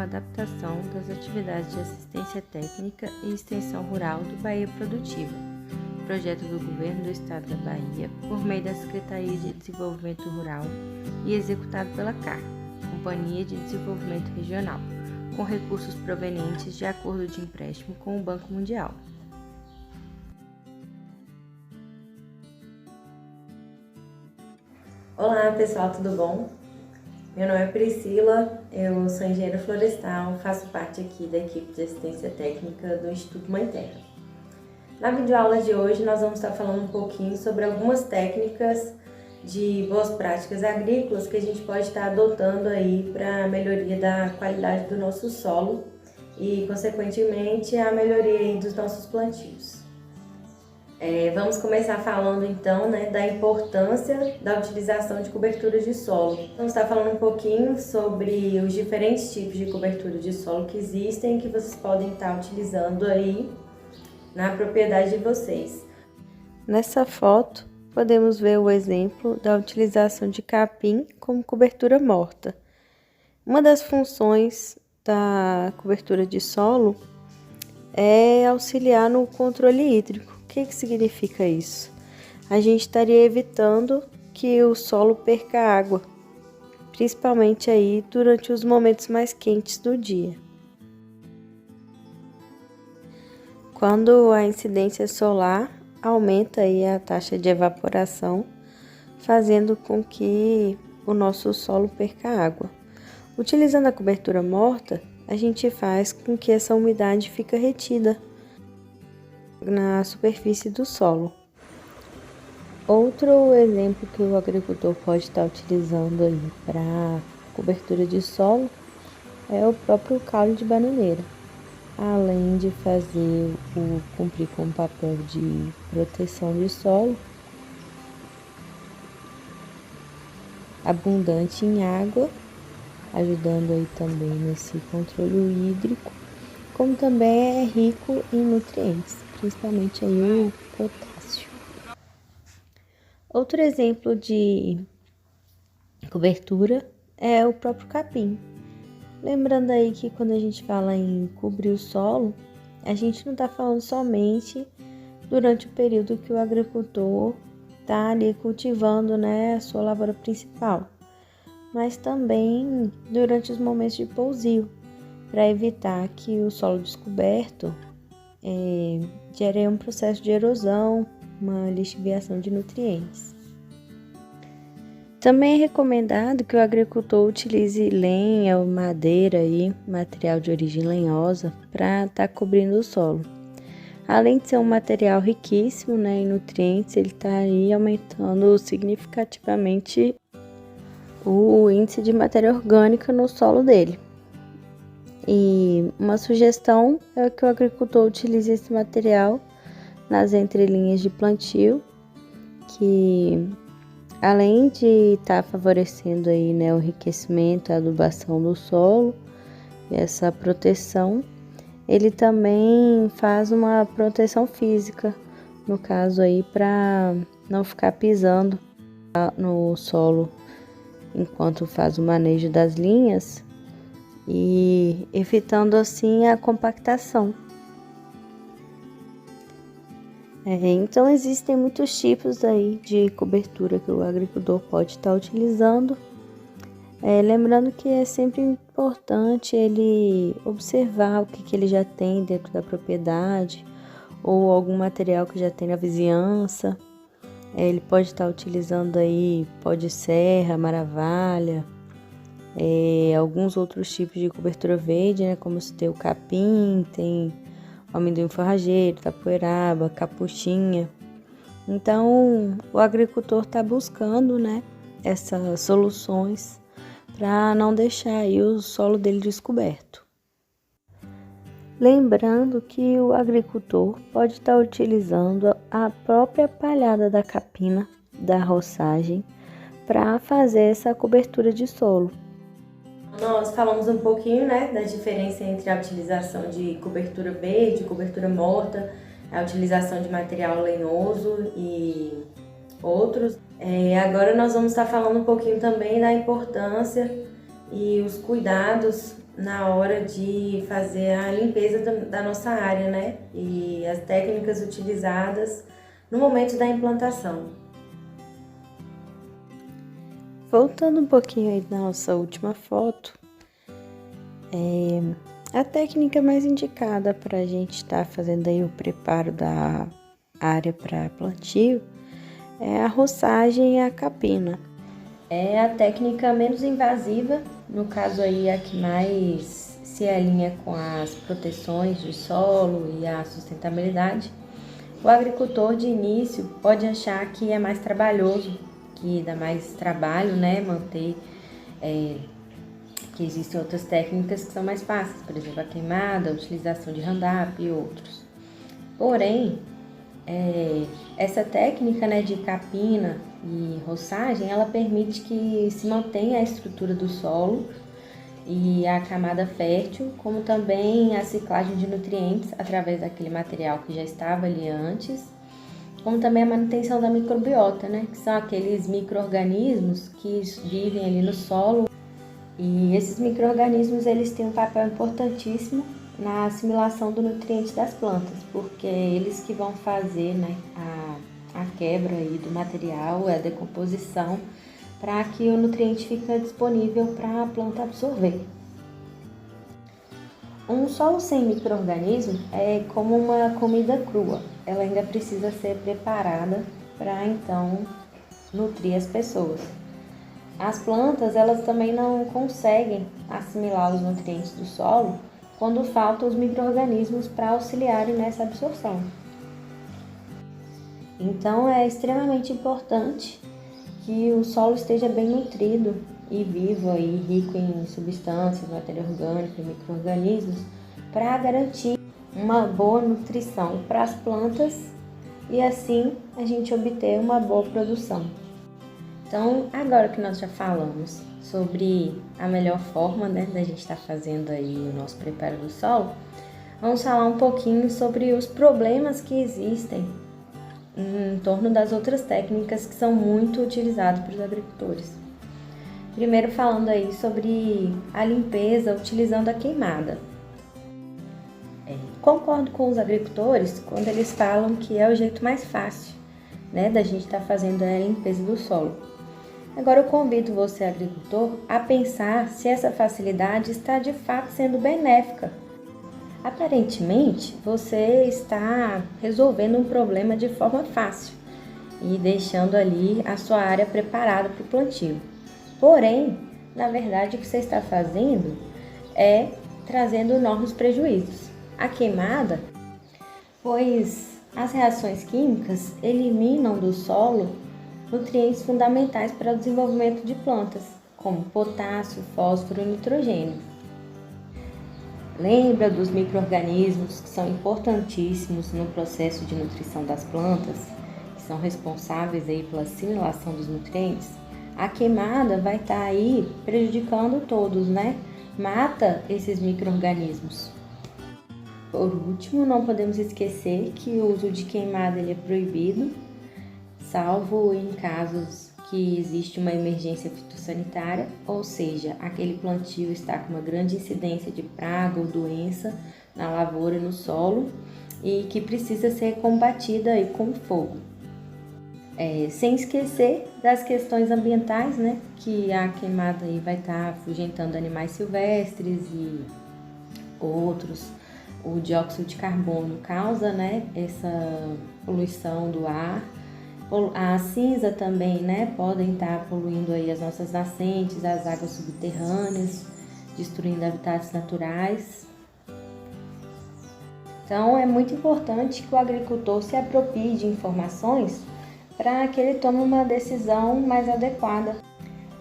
adaptação das atividades de assistência técnica e extensão rural do Bahia Produtiva, projeto do Governo do Estado da Bahia, por meio da Secretaria de Desenvolvimento Rural e executado pela CAR, Companhia de Desenvolvimento Regional, com recursos provenientes de acordo de empréstimo com o Banco Mundial. Olá pessoal, tudo bom? Meu nome é Priscila, eu sou engenheira florestal, faço parte aqui da equipe de assistência técnica do Instituto Mãe Terra. Na videoaula de hoje nós vamos estar falando um pouquinho sobre algumas técnicas de boas práticas agrícolas que a gente pode estar adotando aí para a melhoria da qualidade do nosso solo e, consequentemente, a melhoria aí dos nossos plantios. Vamos começar falando então, da importância da utilização de cobertura de solo. Vamos estar falando um pouquinho sobre os diferentes tipos de cobertura de solo que existem, que vocês podem estar utilizando aí na propriedade de vocês. Nessa foto, podemos ver o exemplo da utilização de capim como cobertura morta. Uma das funções da cobertura de solo é auxiliar no controle hídrico. O que significa isso? A gente estaria evitando que o solo perca água, principalmente aí durante os momentos mais quentes do dia. Quando a incidência solar aumenta aí a taxa de evaporação, fazendo com que o nosso solo perca água. Utilizando a cobertura morta, a gente faz com que essa umidade fique retida na superfície do solo. Outro exemplo que o agricultor pode estar utilizando aí para cobertura de solo é o próprio caule de bananeira. Além de cumprir com o papel de proteção de solo, abundante em água, ajudando aí também nesse controle hídrico, como também é rico em nutrientes, principalmente aí o potássio. Outro exemplo de cobertura é o próprio capim. Lembrando aí que quando a gente fala em cobrir o solo, a gente não está falando somente durante o período que o agricultor está ali cultivando, a sua lavoura principal, mas também durante os momentos de pousio, para evitar que o solo descoberto gere um processo de erosão, uma lixiviação de nutrientes. Também é recomendado que o agricultor utilize lenha ou madeira, material de origem lenhosa, para estar cobrindo o solo. Além de ser um material riquíssimo em nutrientes, ele está aí aumentando significativamente o índice de matéria orgânica no solo dele. E uma sugestão é que o agricultor utilize esse material nas entrelinhas de plantio, que além de estar favorecendo aí, o enriquecimento, a adubação do solo e essa proteção, ele também faz uma proteção física, no caso aí para não ficar pisando no solo enquanto faz o manejo das linhas e evitando assim a compactação. Então existem muitos tipos aí de cobertura que o agricultor pode estar utilizando. Lembrando que é sempre importante ele observar o que ele já tem dentro da propriedade ou algum material que já tem na vizinhança. Ele pode estar utilizando aí pó de serra, maravalha, alguns outros tipos de cobertura verde, como se tem o capim, tem o amendoim forrageiro, tapoeraba, capuchinha. Então, o agricultor está buscando, essas soluções para não deixar aí o solo dele descoberto. Lembrando que o agricultor pode estar utilizando a própria palhada da capina, da roçagem, para fazer essa cobertura de solo. Nós falamos um pouquinho, da diferença entre a utilização de cobertura verde, cobertura morta, a utilização de material lenhoso e outros. Agora nós vamos estar falando um pouquinho também da importância e os cuidados na hora de fazer a limpeza da nossa área, né? E as técnicas utilizadas no momento da implantação. Voltando um pouquinho aí na nossa última foto, a técnica mais indicada para a gente estar fazendo aí o preparo da área para plantio é a roçagem e a capina. É a técnica menos invasiva, no caso aí a que mais se alinha com as proteções de solo e a sustentabilidade. O agricultor de início pode achar que é mais trabalhoso, que dá mais trabalho, né, manter, que existem outras técnicas que são mais fáceis, por exemplo, a queimada, a utilização de Roundup e outros. Porém, essa técnica, né, de capina e roçagem, ela permite que se mantenha a estrutura do solo e a camada fértil, como também a ciclagem de nutrientes através daquele material que já estava ali antes, como também a manutenção da microbiota, né, que são aqueles micro-organismos que vivem ali no solo. E esses micro-organismos, eles têm um papel importantíssimo na assimilação do nutriente das plantas, porque é eles que vão fazer, né, a quebra aí do material, a decomposição, para que o nutriente fique disponível para a planta absorver. Um solo sem micro-organismo é como uma comida crua, ela ainda precisa ser preparada para então nutrir as pessoas. As plantas, elas também não conseguem assimilar os nutrientes do solo quando faltam os micro-organismos para auxiliarem nessa absorção. Então, é extremamente importante que o solo esteja bem nutrido e vivo, aí, rico em substâncias, matéria orgânica e micro-organismos, para garantir uma boa nutrição para as plantas e assim a gente obter uma boa produção. Então, agora que nós já falamos sobre a melhor forma, né, da gente estar fazendo aí o nosso preparo do solo, vamos falar um pouquinho sobre os problemas que existem em torno das outras técnicas que são muito utilizadas pelos agricultores. Primeiro falando aí sobre a limpeza utilizando a queimada. Concordo com os agricultores quando eles falam que é o jeito mais fácil, né, da gente estar fazendo a limpeza do solo. Agora eu convido você, agricultor, a pensar se essa facilidade está de fato sendo benéfica. Aparentemente, você está resolvendo um problema de forma fácil e deixando ali a sua área preparada para o plantio. Porém, na verdade, o que você está fazendo é trazendo enormes prejuízos. A queimada, pois as reações químicas eliminam do solo nutrientes fundamentais para o desenvolvimento de plantas, como potássio, fósforo e nitrogênio. Lembra dos micro-organismos que são importantíssimos no processo de nutrição das plantas, que são responsáveis aí pela assimilação dos nutrientes? A queimada vai estar aí prejudicando todos, né? Mata esses micro-organismos. Por último, não podemos esquecer que o uso de queimada ele é proibido, salvo em casos que existe uma emergência fitossanitária, ou seja, aquele plantio está com uma grande incidência de praga ou doença na lavoura e no solo e que precisa ser combatida aí com fogo. Sem esquecer das questões ambientais, né, que a queimada aí vai estar afugentando animais silvestres e outros. O dióxido de carbono causa, né, essa poluição do ar. A cinza também, né, podem estar poluindo aí as nossas nascentes, as águas subterrâneas, destruindo habitats naturais. Então, é muito importante que o agricultor se aproprie de informações para que ele tome uma decisão mais adequada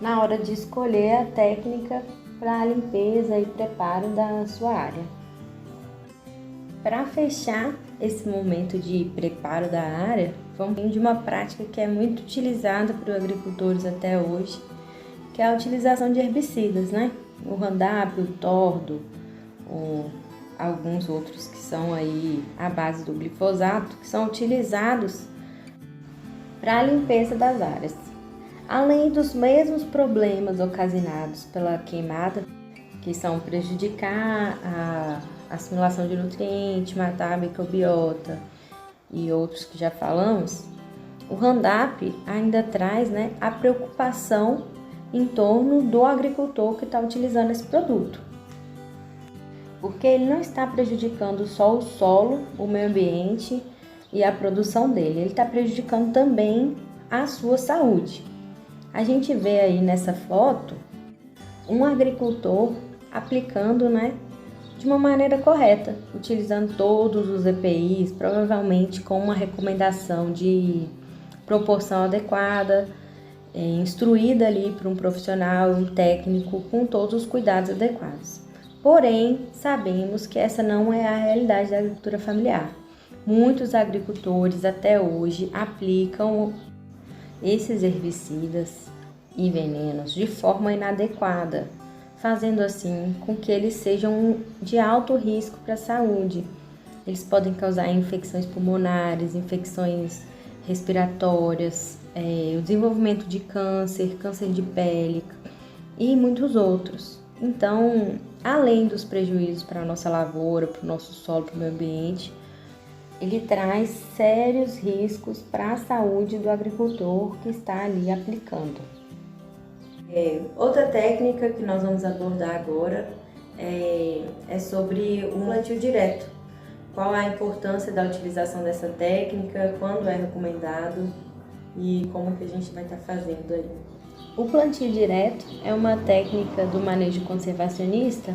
na hora de escolher a técnica para a limpeza e preparo da sua área. Para fechar esse momento de preparo da área, vamos falar de uma prática que é muito utilizada por agricultores até hoje, que é a utilização de herbicidas, né? O Roundup, o Tordo, alguns outros que são aí à base do glifosato, que são utilizados para a limpeza das áreas. Além dos mesmos problemas ocasionados pela queimada, que são prejudicar a assimilação de nutrientes, matar a microbiota e outros que já falamos, o Roundup ainda traz, né, a preocupação em torno do agricultor que está utilizando esse produto. Porque ele não está prejudicando só o solo, o meio ambiente e a produção dele, ele está prejudicando também a sua saúde. A gente vê aí nessa foto um agricultor aplicando, né, de uma maneira correta, utilizando todos os EPIs, provavelmente com uma recomendação de proporção adequada, instruída ali por um profissional, um técnico, com todos os cuidados adequados. Porém, sabemos que essa não é a realidade da agricultura familiar. Muitos agricultores até hoje aplicam esses herbicidas e venenos de forma inadequada, fazendo assim com que eles sejam de alto risco para a saúde. Eles podem causar infecções pulmonares, infecções respiratórias, o desenvolvimento de câncer, câncer de pele e muitos outros. Então, além dos prejuízos para a nossa lavoura, para o nosso solo, para o meio ambiente, ele traz sérios riscos para a saúde do agricultor que está ali aplicando. Outra técnica que nós vamos abordar agora é sobre o plantio direto. Qual a importância da utilização dessa técnica, quando é recomendado e como que a gente vai estar fazendo aí. O plantio direto é uma técnica do manejo conservacionista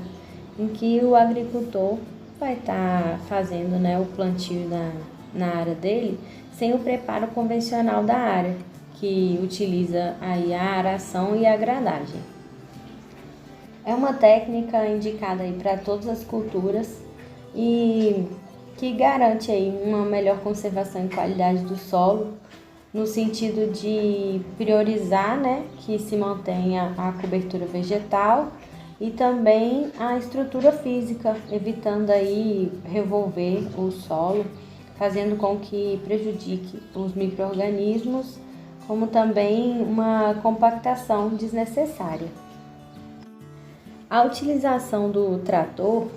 em que o agricultor vai estar fazendo, né, o plantio na área dele sem o preparo convencional da área, que utiliza aí a aração e a gradagem. É uma técnica indicada aí para todas as culturas e que garante aí uma melhor conservação e qualidade do solo, no sentido de priorizar, né, que se mantenha a cobertura vegetal e também a estrutura física, evitando aí revolver o solo, fazendo com que prejudique os micro-organismos, como também uma compactação desnecessária. A utilização do trator,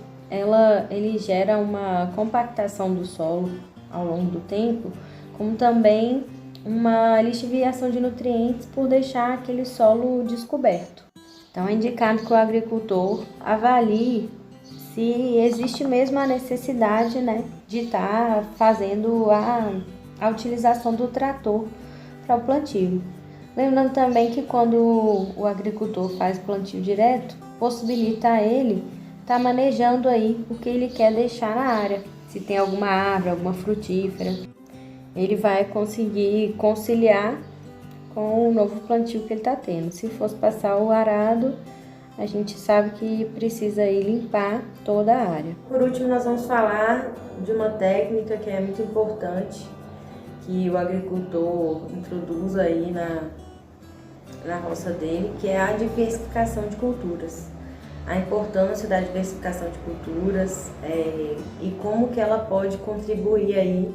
ele gera uma compactação do solo ao longo do tempo, como também uma lixiviação de nutrientes por deixar aquele solo descoberto. Então é indicado que o agricultor avalie se existe mesmo a necessidade, né, de estar fazendo a utilização do trator para o plantio. Lembrando também que quando o agricultor faz plantio direto, possibilita a ele estar manejando aí o que ele quer deixar na área. Se tem alguma árvore, alguma frutífera, ele vai conseguir conciliar com o novo plantio que ele está tendo. Se fosse passar o arado, a gente sabe que precisa aí limpar toda a área. Por último, nós vamos falar de uma técnica que é muito importante, que o agricultor introduz aí na roça dele, que é a diversificação de culturas. A importância da diversificação de culturas e como que ela pode contribuir aí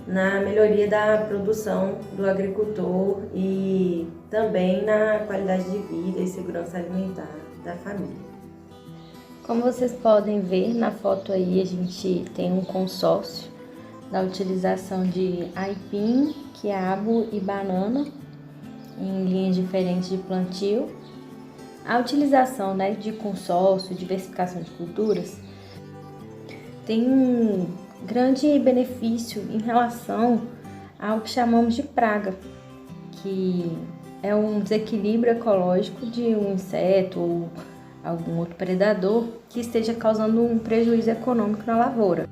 na melhoria da produção do agricultor e também na qualidade de vida e segurança alimentar da família. Como vocês podem ver na foto aí, a gente tem um consórcio da utilização de aipim, quiabo e banana em linhas diferentes de plantio. A utilização, né, de consórcio, diversificação de culturas, tem um grande benefício em relação ao que chamamos de praga, que é um desequilíbrio ecológico de um inseto ou algum outro predador que esteja causando um prejuízo econômico na lavoura.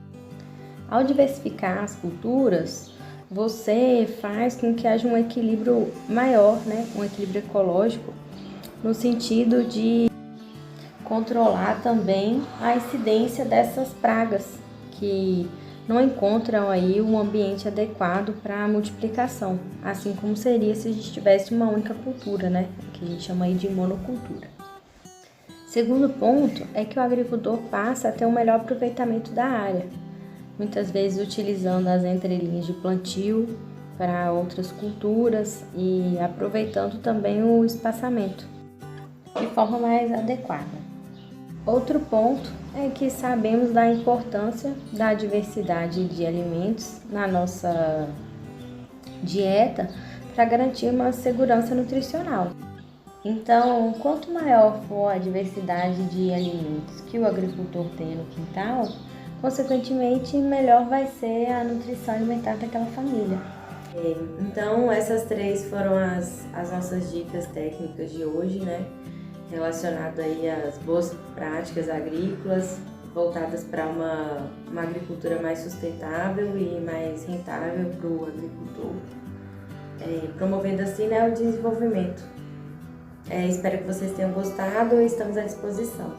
Ao diversificar as culturas, você faz com que haja um equilíbrio maior, né? Um equilíbrio ecológico, no sentido de controlar também a incidência dessas pragas que não encontram aí um ambiente adequado para a multiplicação, assim como seria se a gente tivesse uma única cultura, né? Que a gente chama aí de monocultura. Segundo ponto é que o agricultor passa a ter um melhor aproveitamento da área, muitas vezes utilizando as entrelinhas de plantio para outras culturas e aproveitando também o espaçamento de forma mais adequada. Outro ponto é que sabemos da importância da diversidade de alimentos na nossa dieta para garantir uma segurança nutricional. Então, quanto maior for a diversidade de alimentos que o agricultor tem no quintal, consequentemente, melhor vai ser a nutrição alimentar daquela família. Então, essas três foram as nossas dicas técnicas de hoje, né? Relacionado aí às boas práticas agrícolas, voltadas para uma agricultura mais sustentável e mais rentável para o agricultor, promovendo assim, né, o desenvolvimento. Espero que vocês tenham gostado e estamos à disposição.